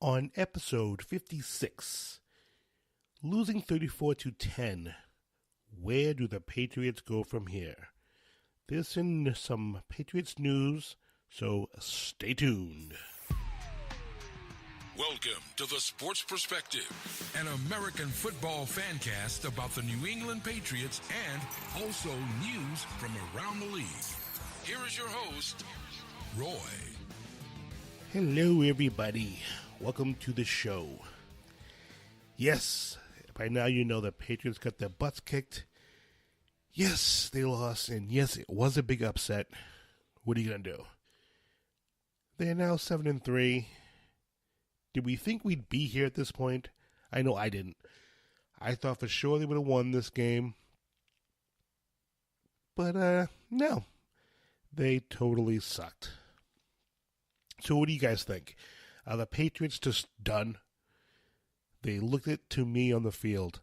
On episode 56, losing 34-10, where do the Patriots go from here? This and some Patriots news, so stay tuned. Welcome to The Sports Perspective, an American football fancast about the New England Patriots and also news from around the league. Here is your host, Roy. Hello, everybody. Welcome to the show. Yes, by now you know the Patriots got their butts kicked. Yes, they lost, and yes, it was a big upset. What are you going to do? They're now 7-3. Did we think we'd be here at this point? I know I didn't. I thought for sure they would have won this game. But, no. They totally sucked. So what do you guys think? Are the Patriots just done? They looked it to me on the field.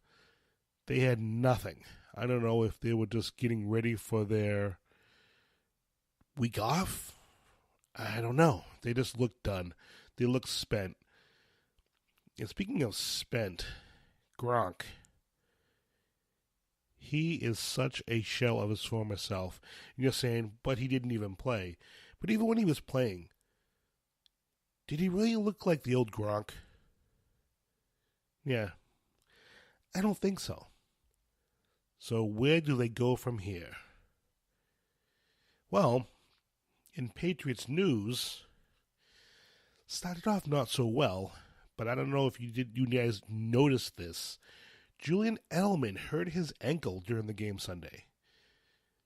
They had nothing. I don't know if they were just getting ready for their week off. I don't know. They just looked done. They looked spent. And speaking of spent, Gronk. He is such a shell of his former self. And you're saying, but he didn't even play. But even when he was playing, did he really look like the old Gronk? Yeah. I don't think so. So where do they go from here? Well, in Patriots news, started off not so well, but I don't know if you guys noticed this. Julian Edelman hurt his ankle during the game Sunday.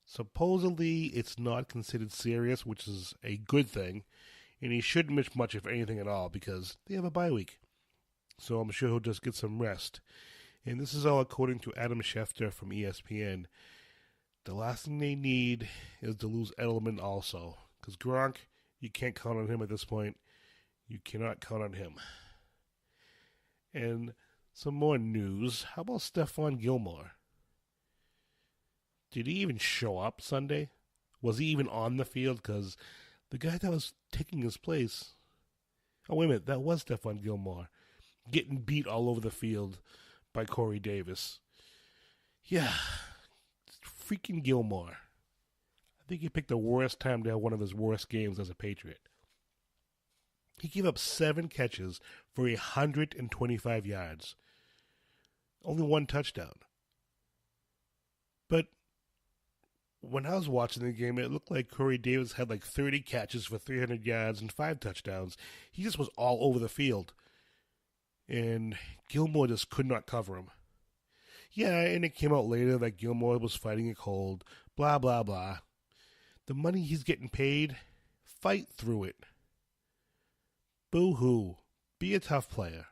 Supposedly, it's not considered serious, which is a good thing. And he shouldn't miss much, if anything at all, because they have a bye week. So I'm sure he'll just get some rest. And this is all according to Adam Schefter from ESPN. The last thing they need is to lose Edelman also. Because Gronk, you can't count on him at this point. You cannot count on him. And some more news. How about Stephan Gilmore? Did he even show up Sunday? Was he even on the field? Because the guy that was taking his place... Oh, wait a minute. That was Stephan Gilmore. Getting beat all over the field by Corey Davis. Yeah. Freaking Gilmore. I think he picked the worst time to have one of his worst games as a Patriot. He gave up 7 catches for 125 yards. Only 1 touchdown. But when I was watching the game, it looked like Corey Davis had like 30 catches for 300 yards and 5 touchdowns. He just was all over the field. And Gilmore just could not cover him. Yeah, and it came out later that Gilmore was fighting a cold. Blah, blah, blah. The money he's getting paid, fight through it. Boo-hoo. Be a tough player.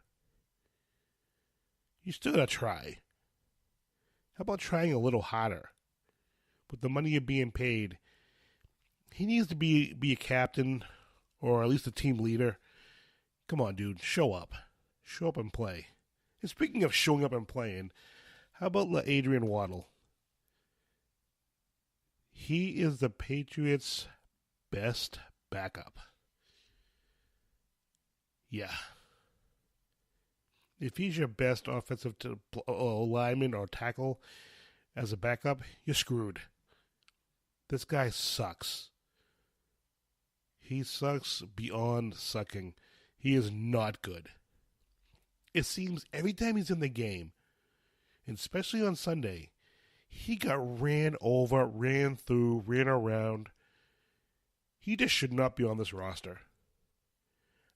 You still gotta try. How about trying a little harder? With the money you're being paid, he needs to be a captain, or at least a team leader. Come on, dude, show up. Show up and play. And speaking of showing up and playing, how about LaAdrian Waddle? He is the Patriots' best backup. Yeah. If he's your best offensive lineman or tackle as a backup, you're screwed. This guy sucks. He sucks beyond sucking. He is not good. It seems every time he's in the game, and especially on Sunday, he got ran over, ran through, ran around. He just should not be on this roster.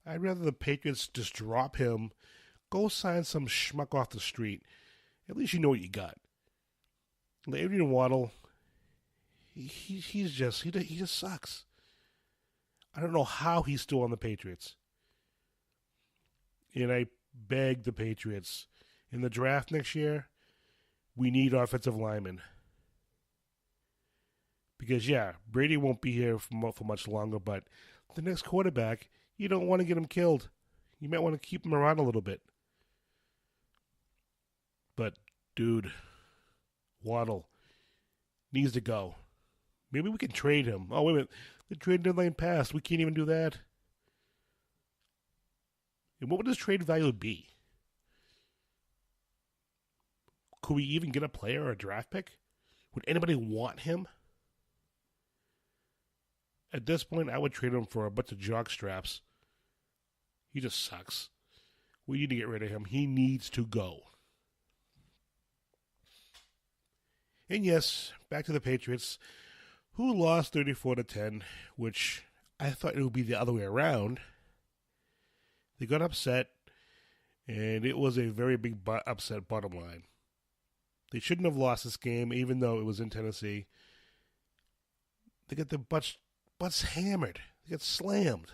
I'd rather the Patriots just drop him, go sign some schmuck off the street. At least you know what you got. LaAdrian Waddle, he just sucks. I don't know how he's still on the Patriots. And I beg the Patriots, in the draft next year, we need offensive linemen. Because, yeah, Brady won't be here for much longer, but the next quarterback, you don't want to get him killed. You might want to keep him around a little bit. But, dude, Waddle needs to go. Maybe we can trade him. Oh, wait a minute. The trade deadline passed. We can't even do that. And what would his trade value be? Could we even get a player or a draft pick? Would anybody want him? At this point, I would trade him for a bunch of jock straps. He just sucks. We need to get rid of him. He needs to go. And yes, back to the Patriots, who lost 34-10, which I thought it would be the other way around. They got upset, and it was a very big upset bottom line. They shouldn't have lost this game, even though it was in Tennessee. They got their butts hammered. They got slammed.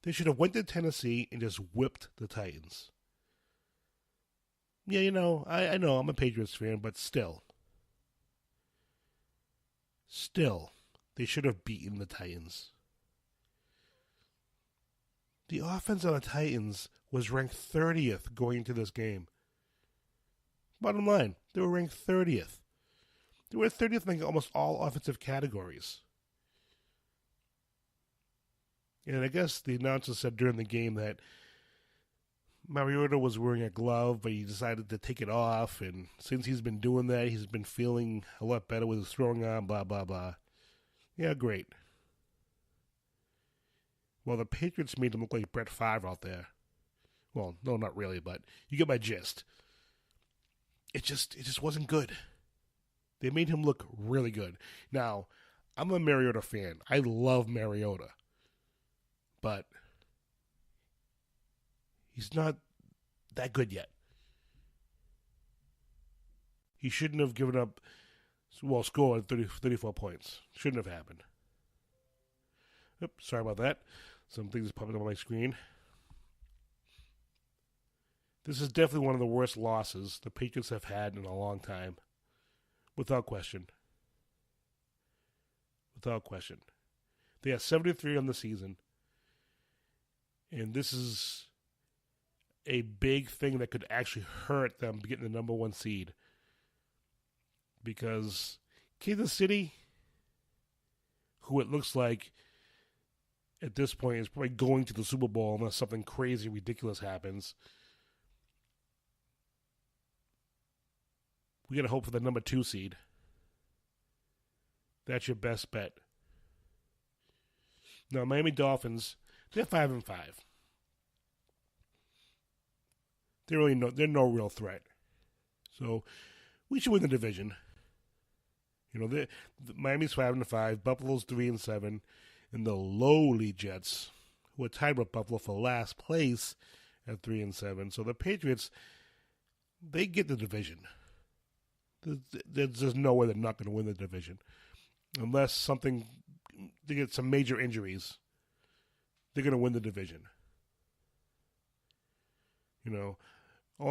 They should have went to Tennessee and just whipped the Titans. Yeah, I know I'm a Patriots fan, but still, they should have beaten the Titans. The offense on the Titans was ranked 30th going into this game. Bottom line, they were ranked 30th. They were 30th in almost all offensive categories. And I guess the announcer said during the game that Mariota was wearing a glove, but he decided to take it off. And since he's been doing that, he's been feeling a lot better with his throwing arm, blah, blah, blah. Yeah, great. Well, the Patriots made him look like Brett Favre out there. Well, no, not really, but you get my gist. It just wasn't good. They made him look really good. Now, I'm a Mariota fan. I love Mariota. But he's not that good yet. He shouldn't have given up, scored 34 points. Shouldn't have happened. Oops, sorry about that. Some things popping up on my screen. This is definitely one of the worst losses the Patriots have had in a long time. Without question. Without question. They have 73 on the season. And this is a big thing that could actually hurt them getting the number one seed. Because Kansas City, who it looks like at this point is probably going to the Super Bowl unless something crazy, ridiculous happens. We got to hope for the number 2 seed. That's your best bet. Now, Miami Dolphins, they're 5-5. They're no real threat. So we should win the division. Miami's 5-5, Buffalo's 3-7, and the lowly Jets, who are tied with Buffalo for last place at 3-7. So the Patriots, they get the division. There's no way they're not going to win the division. Unless they get some major injuries, they're going to win the division. Only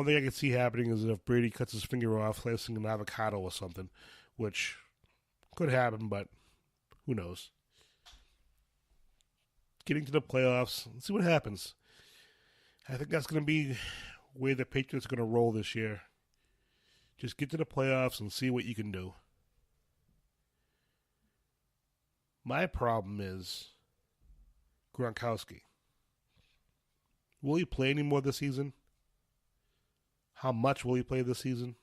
thing I can see happening is if Brady cuts his finger off, slicing an avocado or something, which could happen, but who knows. Getting to the playoffs, let's see what happens. I think that's going to be where the Patriots are going to roll this year. Just get to the playoffs and see what you can do. My problem is Gronkowski. Will he play anymore this season? How much will he play this season?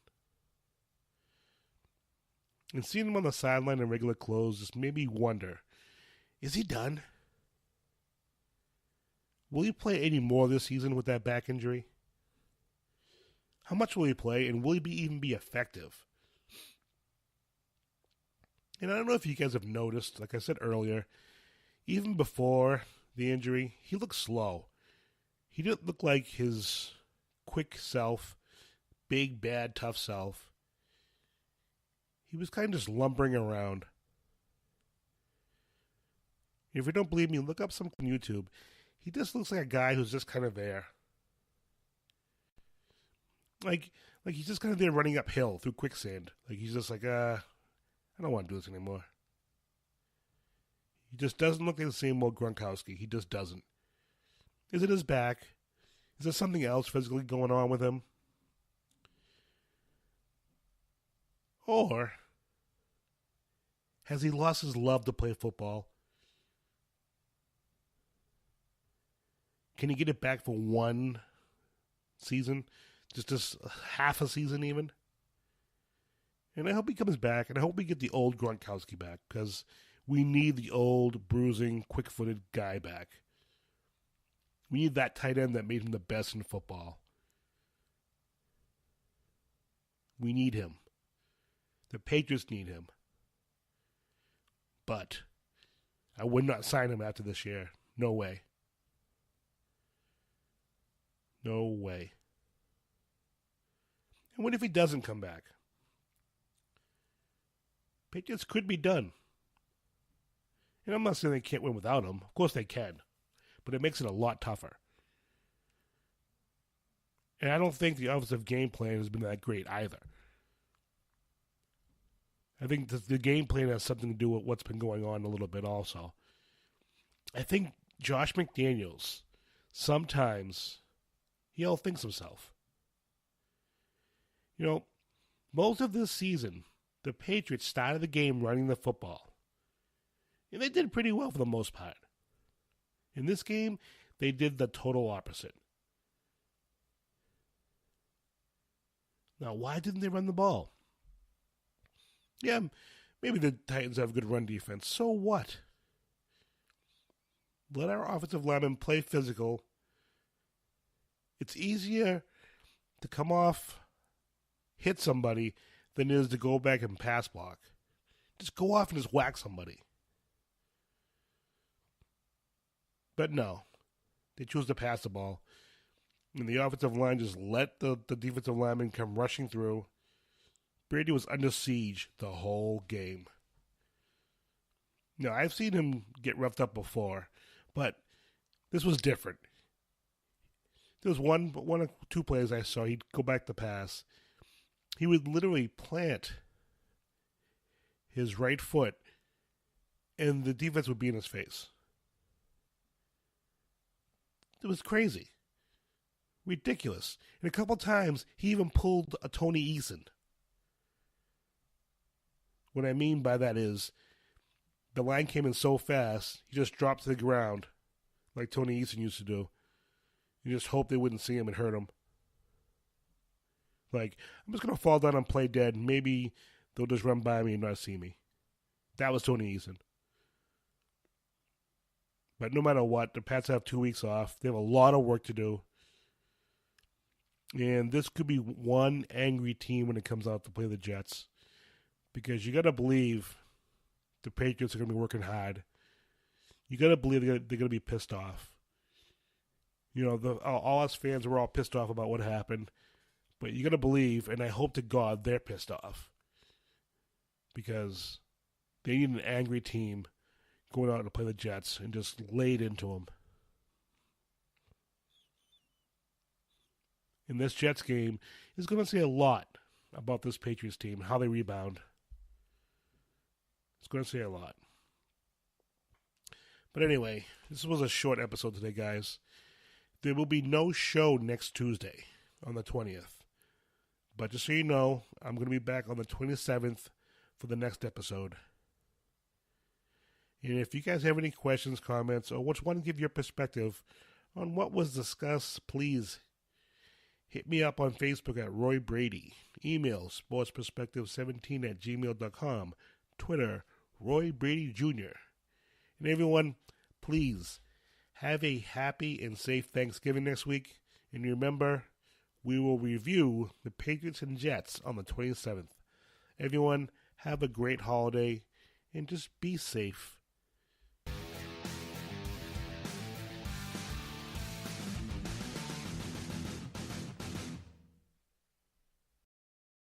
And seeing him on the sideline in regular clothes just made me wonder, is he done? Will he play any more this season with that back injury? How much will he play, and will he even be effective? And I don't know if you guys have noticed, like I said earlier, even before the injury, he looked slow. He didn't look like his quick self, big, bad, tough self. He was kind of just lumbering around. If you don't believe me, look up something on YouTube. He just looks like a guy who's just kind of there. Like he's just kind of there running uphill through quicksand. Like he's just like, I don't want to do this anymore. He just doesn't look like the same old Gronkowski. He just doesn't. Is it his back? Is there something else physically going on with him? Or has he lost his love to play football? Can he get it back for one season? Just half a season even? And I hope he comes back, and I hope we get the old Gronkowski back, because we need the old, bruising, quick-footed guy back. We need that tight end that made him the best in football. We need him. The Patriots need him. But I would not sign him after this year. No way. No way. And what if he doesn't come back? Patriots could be done. And I'm not saying they can't win without him. Of course they can. But it makes it a lot tougher. And I don't think the offensive game plan has been that great either. I think the game plan has something to do with what's been going on a little bit also. I think Josh McDaniels, sometimes he outthinks himself. You know, most of this season, the Patriots started the game running the football. And they did pretty well for the most part. In this game, they did the total opposite. Now, why didn't they run the ball? Yeah, maybe the Titans have good run defense. So what? Let our offensive linemen play physical. It's easier to come off, hit somebody, than it is to go back and pass block. Just go off and just whack somebody. But no, they choose to pass the ball. And the offensive line just let the defensive linemen come rushing through. Brady was under siege the whole game. Now, I've seen him get roughed up before, but this was different. There was one or two plays I saw. He'd go back to pass. He would literally plant his right foot, and the defense would be in his face. It was crazy. Ridiculous. And a couple times, he even pulled a Tony Eason. What I mean by that is, the line came in so fast, he just dropped to the ground, like Tony Eason used to do. You just hope they wouldn't see him and hurt him. Like, I'm just going to fall down and play dead. Maybe they'll just run by me and not see me. That was Tony Eason. But no matter what, the Pats have 2 weeks off. They have a lot of work to do. And this could be one angry team when it comes out to play the Jets. Because you got to believe the Patriots are going to be working hard. You got to believe they're going to be pissed off. You know, all us fans were all pissed off about what happened. But you got to believe, and I hope to God they're pissed off. Because they need an angry team going out to play the Jets and just laid into them. In this Jets game is going to say a lot about this Patriots team, how they rebound. It's going to say a lot. But anyway, this was a short episode today, guys. There will be no show next Tuesday on the 20th. But just so you know, I'm going to be back on the 27th for the next episode. And if you guys have any questions, comments, or just want to give your perspective on what was discussed, please hit me up on Facebook at Roy Brady. Email sportsperspective17@gmail.com. Twitter, Roy Brady Jr. And everyone, please have a happy and safe Thanksgiving next week. And remember, we will review the Patriots and Jets on the 27th. Everyone, have a great holiday and just be safe.